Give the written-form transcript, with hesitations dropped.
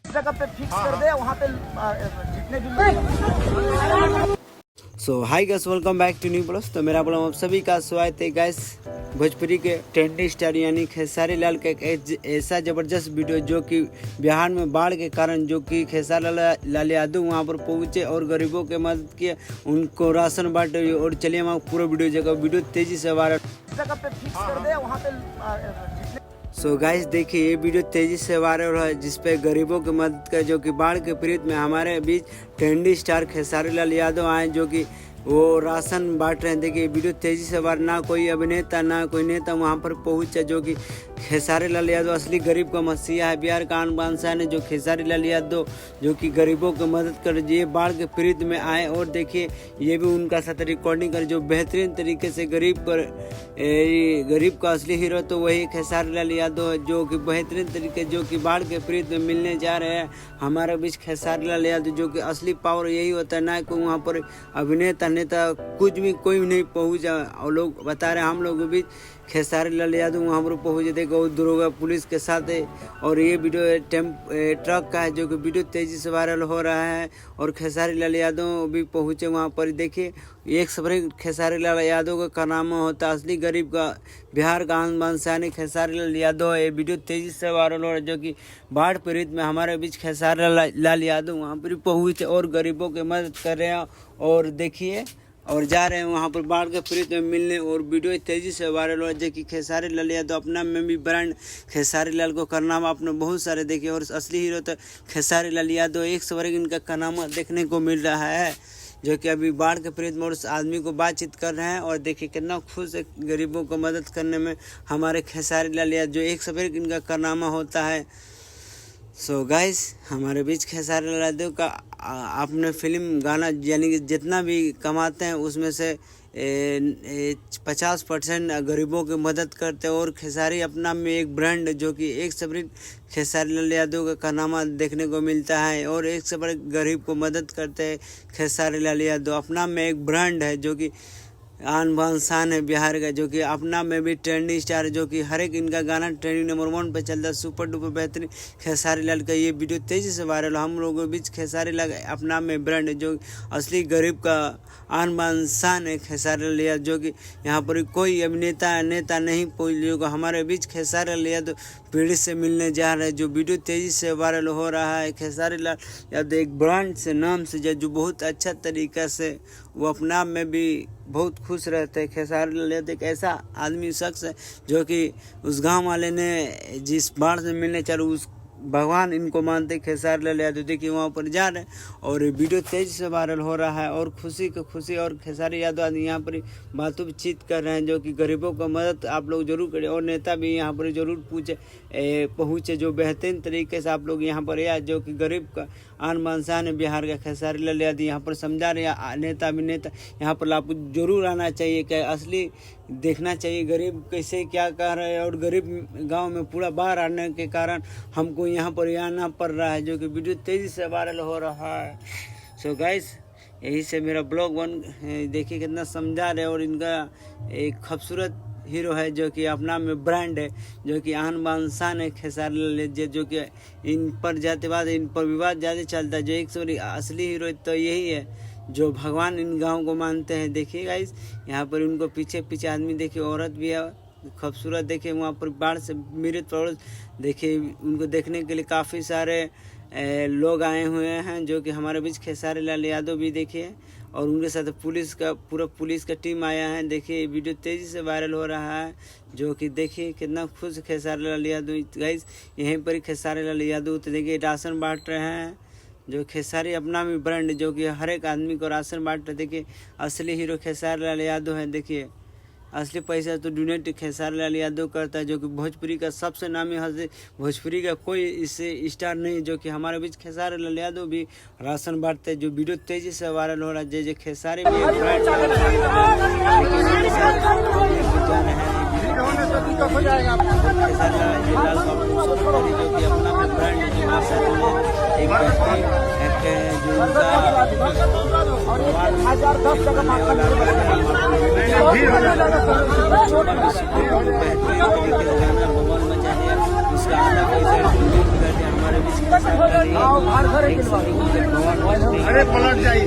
जगह पे फिक्स कर दे वहाँ पे जितने भी so hi guys, welcome back to new blogs. तो मेरा ब्लॉग आप सभी का स्वागत है गाइस। भोजपुरी के ट्रेंडिंग स्टार यानी खेसारी लाल का एक ऐसा ज़बरदस्त वीडियो जो कि बिहार में बाढ़ के कारण जो कि खेसारी लाल यादव वहाँ पर पहुँचे और गरीबों के मदद किए, उनको राशन बांटे। और चलिए हम पूरा वीडियो तेज़ी से वायरल जगह पे फिक्स कर दे वहाँ पे सो गाइस देखिए, ये वीडियो तेजी से वायरल है जिसपे गरीबों की मदद कर जो कि बाढ़ के पीड़ित में हमारे बीच ट्रेंडी स्टार खेसारी लाल यादव आए जो कि वो राशन बांट रहे हैं। देखिए वीडियो तेजी से वायरल, ना कोई अभिनेता ना कोई नेता वहाँ पर पहुँचा जो कि खेसारी लाल यादव असली गरीब का मसीहा है। बिहार का आन बान शान है जो खेसारी लाल यादव जो कि गरीबों की मदद कर ये बाढ़ के पीड़ित में आए। और देखिए ये भी उनका साथ रिकॉर्डिंग कर जो बेहतरीन तरीके से गरीब का असली हीरो तो वही खेसारी लाल यादव है जो कि बेहतरीन तरीके जो कि बाढ़ के पीड़ित में मिलने जा रहे हैं हमारे बीच खेसारी लाल यादव जो कि असली पावर यही होता है, ना कि वहाँ पर अभिनेता नेता कुछ भी कोई नहीं पहुँचा। और लोग बता रहे हैं हम लोग के बीच खेसारी लाल यादव वहाँ पर पहुँचे थे गौ दरोगा पुलिस के साथ है। और ये वीडियो ट्रक का है जो कि वीडियो तेज़ी से वायरल हो रहा है और खेसारी लाल यादव भी पहुँचे वहाँ पर। देखिए एक सफरे खेसारी लाल यादव का कारनामा होता है, असली गरीब का बिहार का आन बान शान खेसारी लाल यादव है। ये वीडियो तेज़ी से वायरल हो रहा है जो कि बाढ़ पीड़ित में हमारे बीच खेसारी लाल यादव वहाँ पर पहुँचे और गरीबों की मदद कर रहे हैं। और देखिए और जा रहे हैं वहाँ पर बाढ़ के पीड़ित में मिलने। और वीडियो तेज़ी से वायरल हो जो कि खेसारी लाल यादव अपना में भी ब्रांड खेसारी लाल को कारनामा अपने बहुत सारे देखिए। और असली हीरो तो खेसारी लाल यादव एक सवरे इनका कारनामा देखने को मिल रहा है जो कि अभी बाढ़ के पीड़ित में उस आदमी को बातचीत कर रहे हैं। और देखिए कितना खुश है गरीबों को मदद करने में हमारे खेसारी लाल यादव जो एक सवरे इनका कारनामा होता है। सो गाइस हमारे बीच खेसारी लाल यादव का आपने फिल्म गाना यानी कि जितना भी कमाते हैं उसमें से 50% गरीबों की मदद करते हैं। और खेसारी अपना में एक ब्रांड जो कि एक सब्र खेसारी लाल यादव का कारनामा देखने को मिलता है और एक सब्र गरीब को मदद करते हैं। खेसारी लाल यादव अपना में एक ब्रांड है जो कि आन बान शान है बिहार का, जो कि अपना में भी ट्रेंडिंग स्टार जो कि हर एक इनका गाना ट्रेंडिंग नंबर 1 पे चलता है, सुपर डुपर बेहतरीन खेसारी लाल का ये वीडियो तेज़ी से वायरल। हम लोगों के बीच खेसारी लाल अपना में ब्रांड है जो असली गरीब का आन बान शान है खेसारी लाल यादव जो कि यहाँ पर कोई अभिनेता नेता नहीं पहुँच हमारे बीच खेसारी लाल यादव पीड़ित से मिलने जा रहे हैं जो वीडियो तेज़ी से वायरल हो रहा है। खेसारी लाल यादव एक ब्रांड से नाम से जो बहुत अच्छा तरीका से वो अपना में भी बहुत खुश रहते हैं। खेसारी लाल यादव एक ऐसा आदमी शख्स है जो कि उस गांव वाले ने जिस बाढ़ से मिलने चलो उस भगवान इनको मानते खेसारी लाल यादव। देखिए वहाँ पर जा रहे हैं और वीडियो तेज़ी से वायरल हो रहा है और खुशी और खेसारी यादव यहाँ पर बातचीत कर रहे हैं जो कि गरीबों का मदद आप लोग जरूर करें। और नेता भी यहाँ पर जरूर पहुँचे जो बेहतरीन तरीके से आप लोग यहाँ पर या जो कि गरीब का आन बान शान है बिहार का खेसारी लाल यादव यहाँ पर समझा रहे नेता अभिनेता यहाँ पर आपको जरूर आना चाहिए कि असली देखना चाहिए गरीब कैसे क्या कह रहे हैं। और गरीब गांव में पूरा बाढ़ आने के कारण हमको यहाँ पर आना पड़ रहा है जो कि वीडियो तेज़ी से वायरल हो रहा है। सो गाइस यही से मेरा ब्लॉग देखिए कितना समझा रहे। और इनका एक खूबसूरत हीरो है जो कि अपना में ब्रांड है जो कि आन बान शान है खेसारी लाल जो कि इन पर विवाद ज़्यादा चलता है। जो एक सॉरी असली हीरो तो यही है जो भगवान इन गाँव को मानते हैं। देखिए गाइस यहाँ पर उनको पीछे आदमी देखिए, औरत भी है खूबसूरत। देखिए वहाँ पर बाढ़ से मृत औरत देखिए उनको देखने के लिए काफ़ी सारे लोग आए हुए हैं जो कि हमारे बीच खेसारी लाल यादव भी देखिए और उनके साथ पूरा पुलिस का टीम आया है। देखिए वीडियो तेज़ी से वायरल हो रहा है जो कि देखिए कितना खुश खेसारी लाल यादव। गाइस यहीं पर ही खेसारी लाल यादव तो देखिए राशन बांट रहे हैं जो खेसारी अपना भी ब्रांड जो कि हर एक आदमी को राशन बांट रहे। देखिए असली हीरो खेसारी लाल यादव है। देखिए असली पैसा तो डोनेट खेसारी लाल यादव करता है जो कि भोजपुरी का सबसे नामी हस्ती, भोजपुरी का कोई इससे स्टार नहीं जो कि हमारे बीच खेसारी लाल यादव भी राशन बांटते हैं जो वीडियो तेज़ी से वायरल हो रहा है। जैसे खेसारी भी हमारे बीच अरे पलट जाइए।